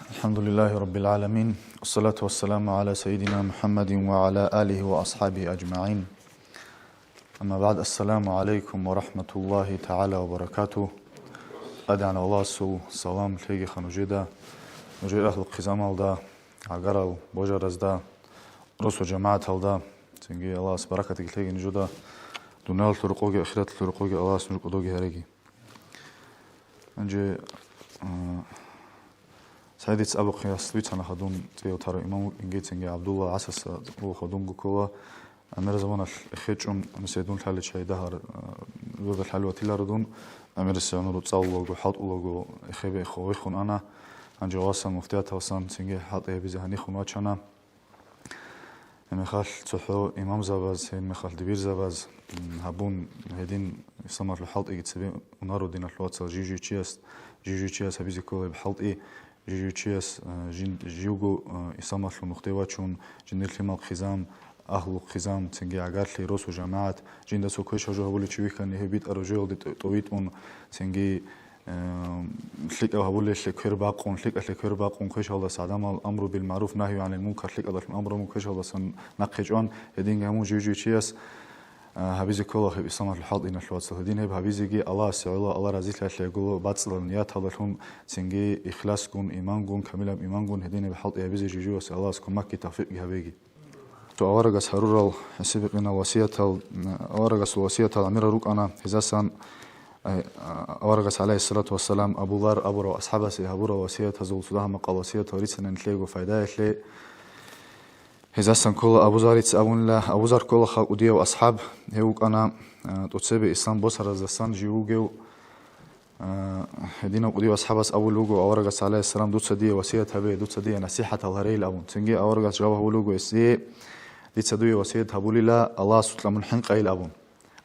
الحمد لله رب العالمين، والصلاة والسلام على سيدنا محمد وعلى آله وأصحابه أجمعين. أما بعد، السلام عليكم ورحمة الله تعالى وبركاته. أدعنا الله سو سلام لهي خنوجدا نجي أهل القزام الدا عقرال بوجرز دا رسو جماعة الدا تنجي الله سبركة لهي نجودا دونال ترقوغي أخيرات ترقوغي الله سنجو قدوغي هرقي أنجي سعيدت أبو قياس ليتنا خدون تيو ترى إمام إنجيتنجي عبد الله عسس هو خدون جوكوا أمير زمان الخيجون مسيدون الحل شيء دهر وذا الحلوة تلاردون أمير السيانو تصاول وحط ولو إخبي إخوي خون أنا عن جواسا مفتاح وصان تنجي حط يبيز هني خون واتشنا مخال تحو إمام زباز هين مخال دبير زباز هبون هدين يسمر الحلط إيجت سبي ونارو دين الحوات جيجو تشياس هبيزي كله بحلط إيه جيجو تشياس جيوجو يسمر المختوى شون جنيل خمال خزام أهل الخزام تنجي عقار لي روس وجماعات جندا سوكوش هجو هبولي تشويه كان يهبيت أرجول دي طويت من تنجي ليك هبولي ليك باقون ليك باقون كوش الله سعدام الأمر بالمعروف نهي عن المنكر ليك الله الأمر مكوش الله سن نقجون هدين همو جيجو تشياس هبيزي كله هب يسمر الحظ إن الحوات هدين هب هبيزي جي الله سعلا الله رزيل هتلاقي يقولوا بتصل النيات هذا لهم تنجي إخلاص كون إيمان كون كاملا إيمان كون هدين بحظ هبيزي جيجو وس الله سكون مكي توفيق هبيجي تو أورجس هرورال سبقنا وصية أورجس وصية الأمير روك أنا هزاسان أورجس عليه الصلاة والسلام أبو ذر أبو رو أصحابه سيهبورا وصية هزول صدها مقال وصية وريتنا نتلاقوا فايدة لي هزاسان كل أبو زاريت أبون لا أبو زار كل خلق وديه وأصحاب هيوك أنا تتسبي إسلام بصر زاسان جيوجو هدينا وديه وأصحابه أبو لوجو أورجس عليه السلام دوت سديه وصية هبي دوت سديه نصيحة الهريل أبون تنجي أورجس جوابه لوجو يسي لتدوي وصية هبولي لا الله سطل من حنق أيل أبون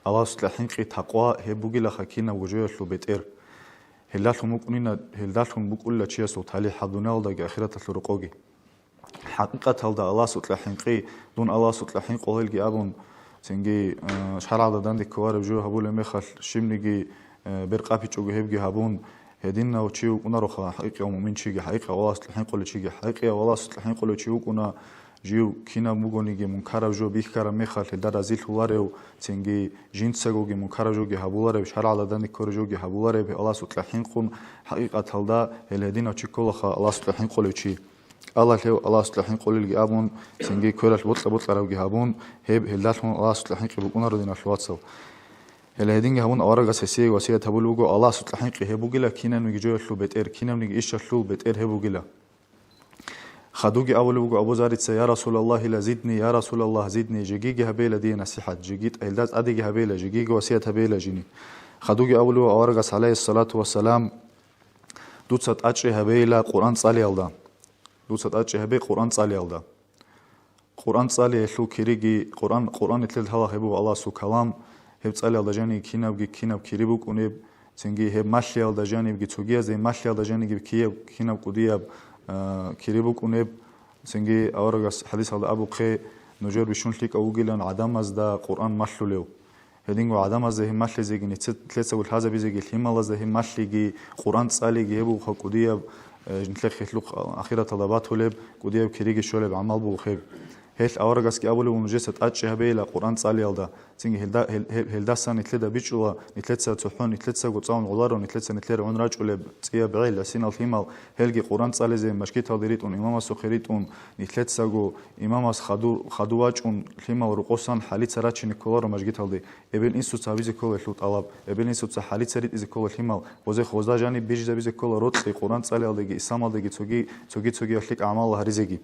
الله سطل حنق تقوى هبوجي لخكينا وجوه لو بيتير هلالهم مقنينا هلالهم بقول لا شيء صوت عليه حظنا لدق آخرة الرقوقي حقيقة هلدا الله سطل حنقي دون الله سطل حنق وهلجي أبون تنجي شحال عدد عندك كوار بجوه هبولي مخل شمنجي برقابي تجوه هبجي هبون هدينا وتشيو كنا رخا حقيقة ومؤمن شيء حقيقة الله سطل حنق ولا شيء حقيقة والله سطل حنق ولا تشيو كنا جيو كينا مغونيجي منكر جو بيخكر مخال درازيل هوارو تنجي جينتسغوجي منكر جوجي هبولاري شحال على داني كورجوجي هبولاري الله سطل حنقون حقيقة هلدا الهدينا تشيكولخا الله سطل حنقولوشي الله سطل حنقوللجي ابون تنجي كورال بطل روجي هبون هب هلدالهم الله سطل حنقي بكون ردينا الواتساب الهدينجي هبون اورغا سيسي وسيت هبولوجو الله سطل حنقي هبوجلا كينا نيجي جوه بيتير كينا نيجي ايش لو بيتير هبوجلا خدوجي أول وجو أبو زاريت يا رسول الله لا زدني يا رسول الله زدني جيجي هبيلة دي نصيحة جيجيت إلداز أديجي هبيلة جيجي وصية هبيلة جيني خدوجي أول وجو أورجس عليه الصلاة والسلام دوتسات أشي هبيلة قرآن صالي الله دوتسات أشي هبي قرآن صالي الله قرآن صالي شو كيريجي قرآن تلل هلا هبو الله سو كلام هب صالي الله جاني كيناب كيريبوك ونب تنجي هب ماشي الله جاني بجي توجيه زي ماشي الله جاني بجي كيناب كودياب كيريبوك ونب سنجي أورجس حديث هذا أبو قي نجور بشون ليك أوجيلان عدم از دا قرآن مشلو له هدينغو عدم از هم مشل زيجي نتلت سوي الهذا بيزيجي هم الله زهم مشليجي قرآن تسالي جيبو خقودية نتلخ خلق أخيرا طلبات هلب قودية كيريجي شولب عمل بو خيب هيل أورجس كي أول ونجسة أتش هبيلا قرآن تسالي الله سنجي هلدا سان نتلدا بيجوا نتلت ساتحون نتلت سقطان غلارو نتلت نتلر عن راج ولا تيا بعيل لسين الهيمال هلجي قرآن تسالي زي مشكيت هذيريت إمام سخريت نتلت سقو إمام خدواج الهيمال رقصان حاليت سراتش نكولار مشكيت هذي ابن إنسو تعبيز كول الحوت طلب ابن إنسو حاليت سريت إذا كول الهيمال وزي خوزا جاني بيج بيز كول روت في قرآن تسالي هذي إسلام هذي توجي أخليك أعمال الله رزقي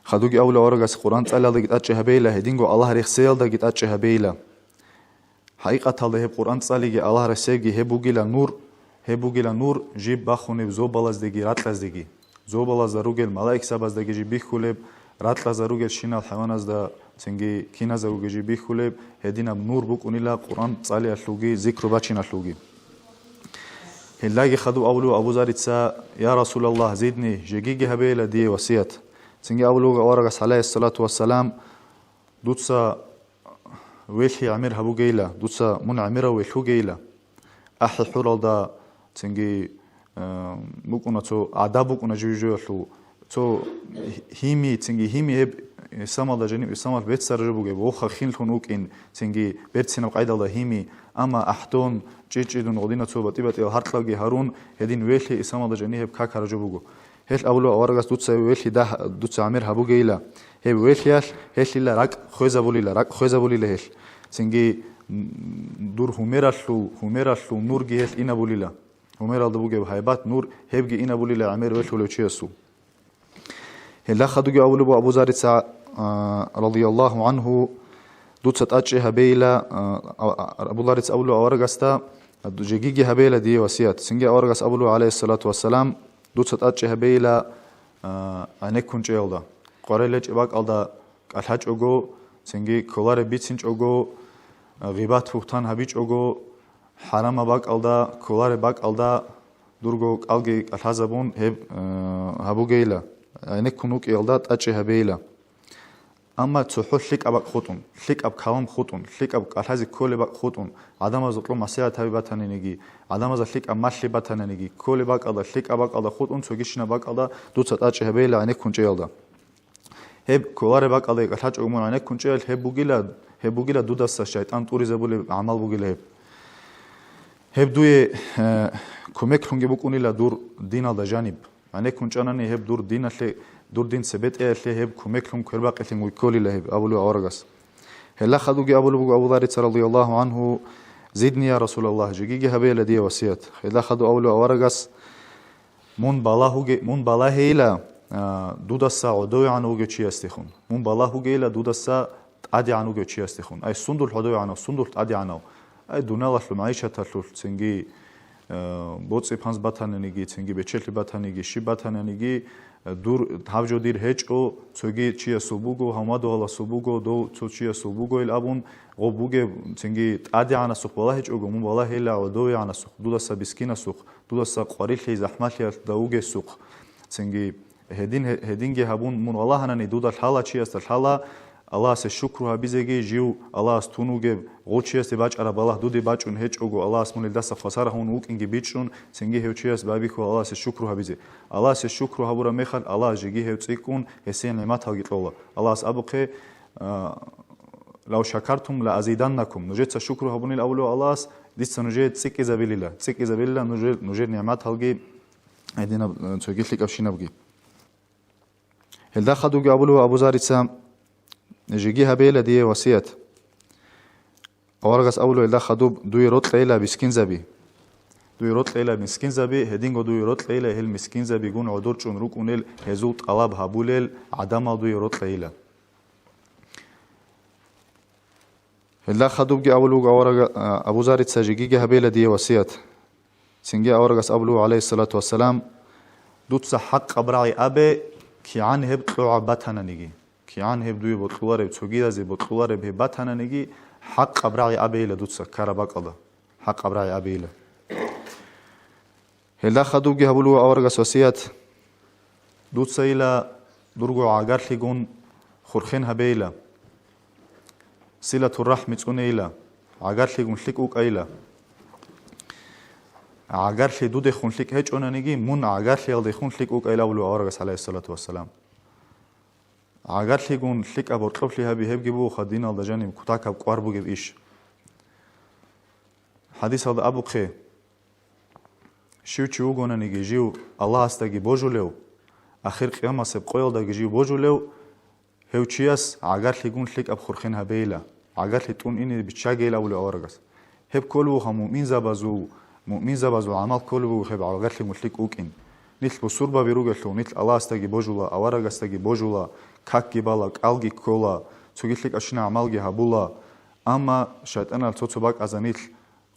خدوجي أول أورجس قرآن تسأل الله جت هبيلة هدينجو الله رخسيل ده جت هبيلة حقيقة الله هب قرآن تسأل الله رسيجي هبوجيلا نور جيب بخونه زوبلاز دقي راتلاز دقي زوبلاز دروجل ملاك سباز دقي جيب بيخولب راتلاز دروجل شينا الحيوانات ده تنجي كينا زوجي جيب بيخولب هدينا بنور بكوني لا قرآن تسأل أشلوجي ذكر باتشين أشلوجي هلاقي خدو أولو أبو زاريت يا رسول الله زيدني جيجي هبيلة دي وصية سنجي أول وجه أورجس عليه الصلاة والسلام دوتسا ويلحي عمير هبو جيلا دوتسا من عميرة ويلحو جيلا أحي حرال دا سنجي მუკუნა ცო ადაბუკუნა ჯუჯუალუ ცო ჰიმი ცინგი ჰიმი სამალდა ჯენი სამალ ვეცსარჟებუგე ოხა ხილხუნ უკინ ცინგი ვერცინა ყაიდალდა ჰიმი ამა აჰდონ ჭიჭიდუნ ოდინა ცო ბატიბატი ჰარტლაგი ჰარუნ ედინ ველი სამალდა ჯენი ჰებ ქაქარჯებუგო ჰელ აულო ავარგას დუცა ველი და დუცა ამერ ჰაბუგეილა ჰებ ველიალ ჰელილა რაკ ხვეზაბულილა ჰელ ცინგი დურ ჰუმერალუ ნურგი ჰელ ინაბულილა هوميرال دبوجي بهايبات نور هيبجي إنا بولي لعمير ويل ولو تشيسو هلا خدوجي أبو ذر رضي الله عنه دوتسات أتشي هبيلا أبو ذر أولو أورجستا جيجي هبيلا دي وسيات سنجي أورجس أولو عليه الصلاة والسلام دوتسات أتشي هبيلا أنك كنت يلدا قريلج إباك ألدا الحج أجو سنجي كولار بيتسنج أجو غيبات فوتان هبيج أجو حرام باق الدا كولار باق الدا دورغو الجي الحزبون هب هبوجيلا انك كنوك يلدا تاچي هبيلا اما تحلك ابق خطون لك اب كلام خطون لك اب الحزي كل باق خطون ادم ازطلو مسيا تبيباتنينيغي ادم از لك اماشلي باتنينيغي كل باق الدا لك ابق الدا خطون سوغيشنا باق الدا دوت تاچي هبيلا انك كنچ يلدا هب كولار باق الدا الحج عمون انك كنچ يل هبوجيلا دوداس شيطان توريزبولي عمل بوجيلا هب هبدوي كوميك خونجي بوكونيلا دور دين على جانب أنا كنت أنا هب دور دين اللي دور دين سبت اللي هب كوميك خون كرباق اللي مويكولي له هب أبولو أورجس هلا خدوجي أبو ذر رضي الله عنه زدني يا رسول الله جيجي هبي لدي وصيت هلا خدو أبولو أورجس من بالاه إلى دودا ساعة دوي عنو جتشي استخون من بالاه إلى دودا ساعة عادي عنو جتشي استخون أي صندل حدوي عنو صندل عادي عنو أي دونالشلو معيشتلو تنجي بوتسي فانس باتانيجي تنجي بتشلي باتانيجي شي باتانيجي دور هاوجو دير هيجو تسوغي تشيا سوبوغو همادو على سوبوغو دو تشيا سوبوغو الابون غوبوغي تنجي عادي عنا سوق والله هيجو مو والله الا ودوي عنا سوق دودا سبسكينا سوق دودا سقوري لي زحمه داوغي سوق تنجي هدينجي هابون من والله انا دودا الحاله تشيا الحاله الله سشكره بيزيجي جيو الله استونوجي غوتشيس باج على بالله دودي باجون هيجوغو الله اسمه لدس خساره هون وكينجي بيچون سنجي هيوتشيس بابيكو الله سشكره بيزي الله سشكره هبورا مخل الله جيجي هيوتسيكون هسين نعمت هاغيطلولا الله ابقي لو شكرتم لازيدنكم نجيت شكره هبوني الاول الله ديس نجيت سيك زابيللا نجيت نعمت هاغي ادينا تشغيلك افشينابغي هل دخدوغي ابو زاريتسا نجيجي هبيلا دي وصيت أورغس أولو إلا خدوب دوي روت ليلة بسكين زبي دوي روت ليلة بسكين زبي هدينغو دوي روت ليلة هل مسكين زبي جون عدور چون روك ونيل هزوت ألاب هابوليل عدم دوي روت ليلة إلا خدوب جي أولو أورغ أبو زاريت سجيجي هبيلا دي وصيت سنجي أورغس أولو عليه الصلاة والسلام دوت حق أبرعي أبي كي عن هب طلوع باتنا نيجي كيان هبدوي بطلوار بتوجيدا زي بطلوار بهباتنا نجي حق أبرعي أبيله دوتسا كرباك الله حق أبرعي أبيله هلا خدوجي هبلو أورجا سوسيات دوتسا إلى درجو عجار لجون خرخين هبيله صلة الرحم تكون إلى عجار لجون شلكوك إلى عجار لدود خون شلك هيج أنا نجي من عجار ليالد خون شلكوك إلى ولو أورجا عليه الصلاة والسلام عجار ليجون شلك أبو طفل هبي هبجيبو خدينا على جانب كتاك بقاربو جيب إيش حديث هذا أبو خي شو تشوجونا نيجيو الله استجي بوجوليو آخر قيامة سبقيل دا جيجيو بوجوليو هو تشياس عجار ليجون شلك أب خرخين هبيلا عجار لتون إني بتشاجيلا ولا أورجس هب كله هم مؤمن زبازو عمل كله هب عجار ليجون شلك أوكين نيت بصوربا بيروجلو نيت الله استجي بوجولا أورجس استجي بوجولا كاكي بالا كالجي كولا تقولك أشنا عمالجي هبولا أما شيطان التوتباك أزانيل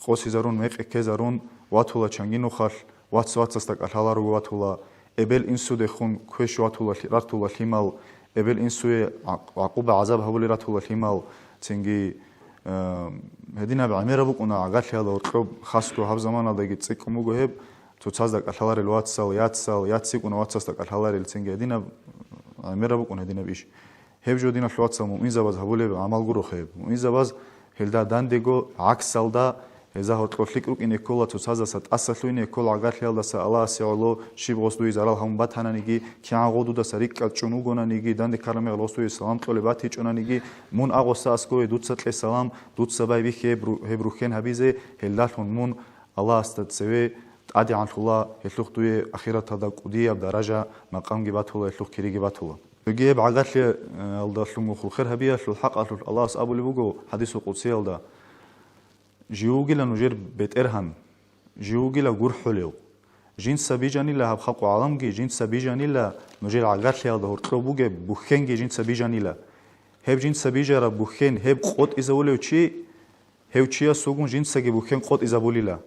قوسي زارون ميق كزارون واتولا چنگينو خال واتستك الحلار واتولا ابل انسو دخون كوش واتولا راتولا ليمال ابل انسو عقوبة عذاب هبولي راتولا ليمال تنجي هدينا بعميرا بقنا عقال هذا ورقب خاصتو هب زمان هذا يجي تسيك موغو هب توتصدق الحلار الواتسال ياتسيك ونواتستك الحلار التنجي هدينا عميرا بقنا هدينا بيش هب جو دينا الواتسال مؤمن زباز هبولي عمال غرو خيب مؤمن زباز هلدا دانديغو عكسال دا еза хортли круκინე ქოლა თუ საზასა ტასალუინე ქოლა აგარხელდასა ალასიოლო შიბღოსდუი ზარალ ჰამბათანანიგი ქიანღოდუდასა რიკკა ჭუნუგონანიგი დანდი ქარამე ლოსტუი სალამტოლე ბათი ჭუნანიგი მუნ აღოსა ასკოე დუცატლე სალამ დუცაბაი ვიხე ჰებრუხენ ჰაბიზე ჰელდალონ მუნ ალასტა ცევე ადი ანხულა ელუხდუი ახირათა და კუდია დარაჟა მაყამგი ბათულა ელუხ ქირიგი ბათულა გიებ აგარხე ალდასლუმ ხულხერ ჰაბია სულ ჰაყალ ალას აბული ბუგო ჰადისუ ყუდსი ალდა جيوجلا نجير بترهن جيوجلا جور حلو جين سبيجاني لا هبخلق عالم جي جين سبيجاني لا نجير عقارت لي هذا هرتلو بوجه بوخين جي جين سبيجاني لا هب جين سبيجا بوخين هب قط إزاولي وشي هب شيا سوقون جين سجي بوخين قط إزابولي لا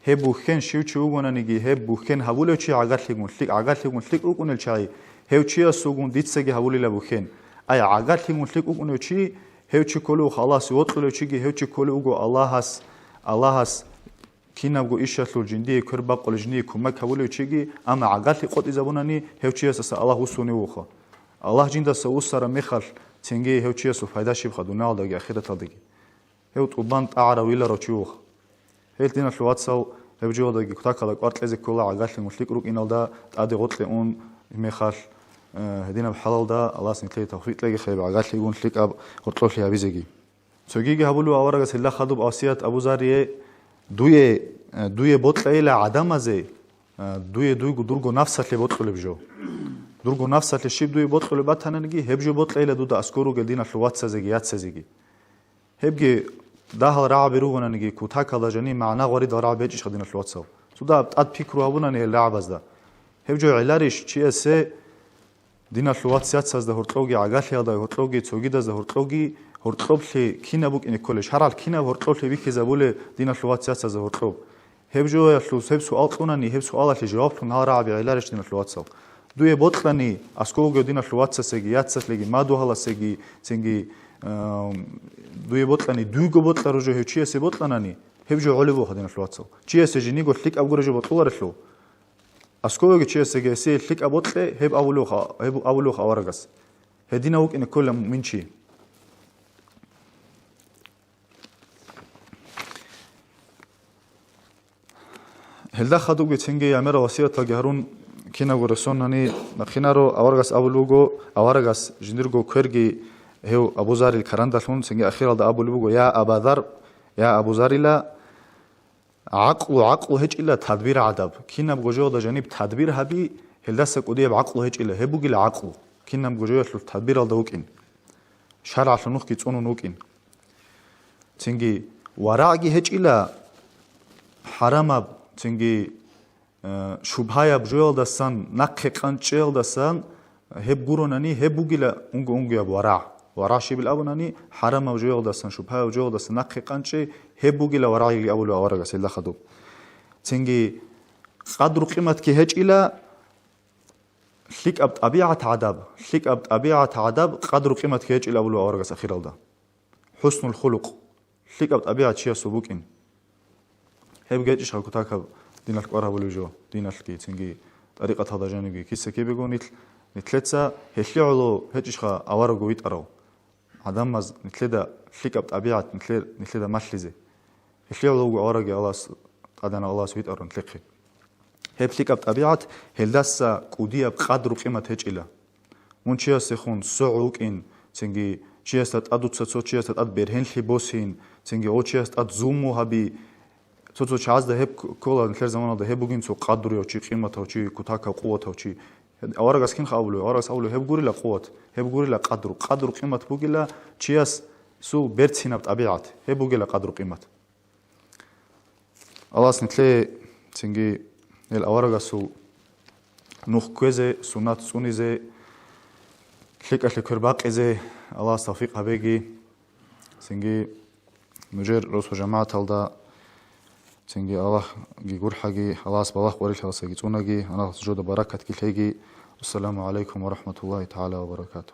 هب بوخين شيو شو وانا نجي هب بوخين هبولي وشي عقارت لي قلت لك عقارت لي قلت لك أكون الشاي هب شيا سوقون ديت سجي هبولي لا بوخين أي عقارت لي قلت لك أكون وشي هوچی کلو خلاص یوتلو چیگی هوچی کلو گو الله هست کینابگو ایشالو جندی کربا قل جندی کمک هولو چیگی اما عقلی قط زبونانی هوچی است الله وسونی وخا الله جندا سوسر میخال تنگی هوچی است فایده شیب خدو نال دگی آخرت دگی هوت اوبان تعرا ویلا رو چیوخ هیل دینا شواتسو هوجو دگی کتا کلا قارت لزی کلا عقلی مشلیک روک اینالدا تعدی قطل اون میخال هدينا بحلال ده الله سنتلي توفيق لقي خير عقال يقول لك أب قطلوش لي أبيزجي سوجيجي هبولو أورا جس الله خدوب آسيات أبو زاريه دوية بطل إلى عدم زي دوية درجو نفسه اللي بطل بجو درجو نفسه اللي شيب دوية بطل اللي بات هننجي هبجو بطل إلى دودا أسكورو جدينا شلوات سزجي يات سزجي هبجي ده الرعب يروغنا نجي كوتاك هذا جني معنا غريد الرعب يجيش خدينا شلوات سو سودا أد بيكرو أبونا نه اللعب هذا هبجو علاريش شيء سه دينا شلوات سيات ساز ده هرتلوجي عقال هذا هرتلوجي توجي ده هرتلوجي هرتلوبلي كينا بوك إن كلش هرال كينا هرتلوبلي بيك زبولة دينا شلوات سيات ساز هرتلوب هبجو يشلو سب سؤال قناني هب سؤال اللي جواب كن هارا عبي علارش دينا شلوات سو دوية بطلني أسكوجو دينا شلوات ساجي يات ساجي ما دو هلا ساجي تنجي دوية بطلني دويجو بطل رجو هيشيا سي بطلناني هبجو علبو خدينا شلوات سو شيا سجني قلت لك أبغى رجو بطل رشلو أسكوجو شيا ساجي سي لك أبطل هب أولوخ أورجس هدينا وك إن كل من شيء هلدا خدو بتشنجي يعمل وصية تجارون كنا ورسون هني نخينارو أورجس أولوجو أورجس جندرجو كرجي هو أبو زار الكرنداشون سنجي أخيرا ده أبولوجو يا أبو زار لا عقل هيج إلا تدبير عدب كنا بجوجو ده جانب تدبير هبي هلدا سكودية بعقل هيج إلا هبوجي العقل كنا بجوجو شلو تدبير ده وكين شرع شنوخ كيتونو نوكين سنجي وراعي هيج إلا حرام تنجي شبهايا بجوال دستان نقه قنچل دستان هب گورونانی هبوگیلا اونگو ورع شی بالابونانی حرام بجوال دستان شبهايا بجوال دستان نقه قنچه هبوگیلا ورعی اولو اورگا سيلا خدو تنجي قدر قيمت كي هج الى ليك اب طبيعه عذاب قدر قيمت كي هج الى اولو اورگا اخيرا ده حسن الخلق ليك اب طبيعه شي سبوكين هب جيتش خلقتك دينك قرها بلوجو دينك كي تنجي طريقة هذا جانبي كيس كي بيقول نتلتسا هشلعلو هجش خا أورجو يتقرأ عدم مز نتلدا فيك بطبيعة نتلدا مشلزة هشلعلو أورجو الله أدنى الله سويت أرن تلقي هب فيك بطبيعة هلدسا كودية بقدر قيمة هج إلا منشيا سخون سعوك إن تنجي شيا ستات أدو تسات شيا ستات برهن لبوسين تنجي أو شيا ستات زومو هبي تو چاز ده هب کولا نتلر زمان ده هب بگین تو قدر یا چی قیمت ها چی کوتاه قوت ها چی آورگاس کین خابلو آورگاس اولو هب گوری لا قوت هب گوری لا قدر قیمت بگیلا چی است سو برتسینه طبیعت هب بگیلا قدر قیمت الله نتله تنگی الآورگاسو نوخ کوزه سنت سونیزه کلیک اشل کرباق ازه الله توفیق هبگی تنگی مجر رسول جماعت هلدا تنجي الله جيقول حاجي الله سبحانه وتعالى خلاص يجي تونجي أنا سجود بركة كل شيء. والسلام عليكم ورحمة الله تعالى وبركاته.